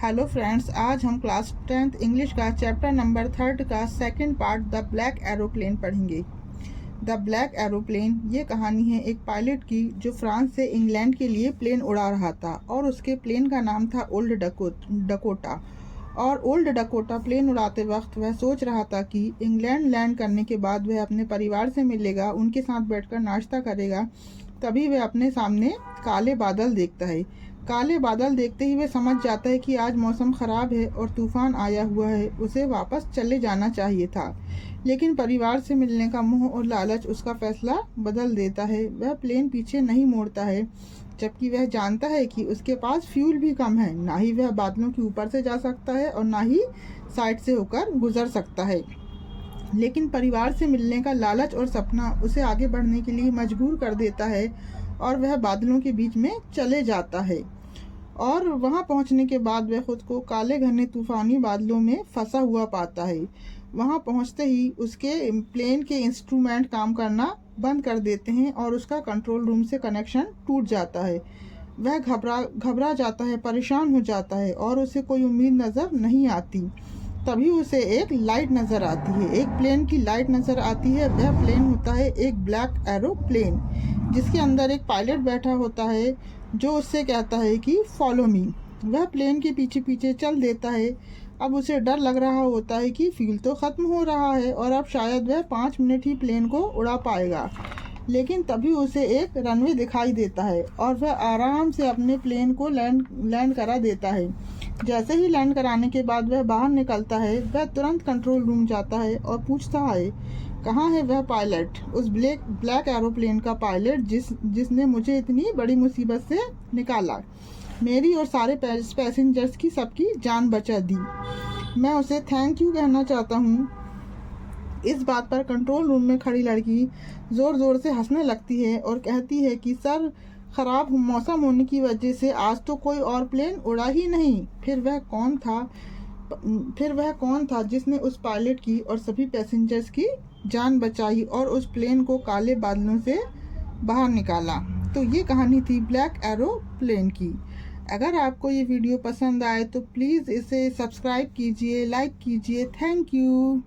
Hello friends, आज हम class 10th English का चैप्टर नंबर 3 का second part the black aeroplane पढ़ेंगे। द ब्लैक एरोप्लेन ये कहानी है एक पायलट की जो फ्रांस से इंग्लैंड के लिए प्लेन उड़ा रहा था और उसके प्लेन का नाम था ओल्ड डकोटा। और ओल्ड डकोटा प्लेन उड़ाते वक्त वह सोच रहा था कि इंग्लैंड लैंड करने के बाद वह अपने परिवार से मिलेगा, उनके साथ बैठकर नाश्ता करेगा। तभी वह अपने सामने काले बादल देखता है। काले बादल देखते ही वह समझ जाता है कि आज मौसम ख़राब है और तूफ़ान आया हुआ है, उसे वापस चले जाना चाहिए था। लेकिन परिवार से मिलने का मोह और लालच उसका फ़ैसला बदल देता है। वह प्लेन पीछे नहीं मोड़ता है, जबकि वह जानता है कि उसके पास फ्यूल भी कम है। ना ही वह बादलों के ऊपर से जा सकता है और ना ही साइड से होकर गुजर सकता है। लेकिन परिवार से मिलने का लालच और सपना उसे आगे बढ़ने के लिए मजबूर कर देता है और वह बादलों के बीच में चले जाता है। और वहां पहुंचने के बाद वह खुद को काले घने तूफानी बादलों में फंसा हुआ पाता है। वहां पहुंचते ही उसके प्लेन के इंस्ट्रूमेंट काम करना बंद कर देते हैं और उसका कंट्रोल रूम से कनेक्शन टूट जाता है। वह घबरा जाता है, परेशान हो जाता है और उसे कोई उम्मीद नज़र नहीं आती। तभी उसे एक लाइट नज़र आती है, एक प्लेन की लाइट नज़र आती है। वह प्लेन होता है एक ब्लैक एरोप्लेन, जिसके अंदर एक पायलट बैठा होता है जो उससे कहता है कि फॉलो मी। वह प्लेन के पीछे पीछे चल देता है। अब उसे डर लग रहा होता है कि फ्यूल तो ख़त्म हो रहा है और अब शायद वह 5 मिनट ही प्लेन को उड़ा पाएगा। लेकिन तभी उसे एक रनवे दिखाई देता है और वह आराम से अपने प्लेन को लैंड करा देता है। जैसे ही लैंड कराने के बाद वह बाहर निकलता है, वह तुरंत कंट्रोल रूम जाता है और पूछता है कहाँ है वह पायलट, उस ब्लैक एरोप्लेन का पायलट जिसने मुझे इतनी बड़ी मुसीबत से निकाला, मेरी और सारे पैसेंजर्स की सबकी जान बचा दी। मैं उसे थैंक यू कहना चाहता हूँ। इस बात पर कंट्रोल रूम में खड़ी लड़की ज़ोर ज़ोर से हंसने लगती है और कहती है कि सर, ख़राब मौसम होने की वजह से आज तो कोई और प्लेन उड़ा ही नहीं। फिर वह कौन था जिसने उस पायलट की और सभी पैसेंजर्स की जान बचाई और उस प्लेन को काले बादलों से बाहर निकाला? तो ये कहानी थी ब्लैक एरोप्लेन की। अगर आपको ये वीडियो पसंद आए तो प्लीज़ इसे सब्सक्राइब कीजिए, लाइक कीजिए। Thank you.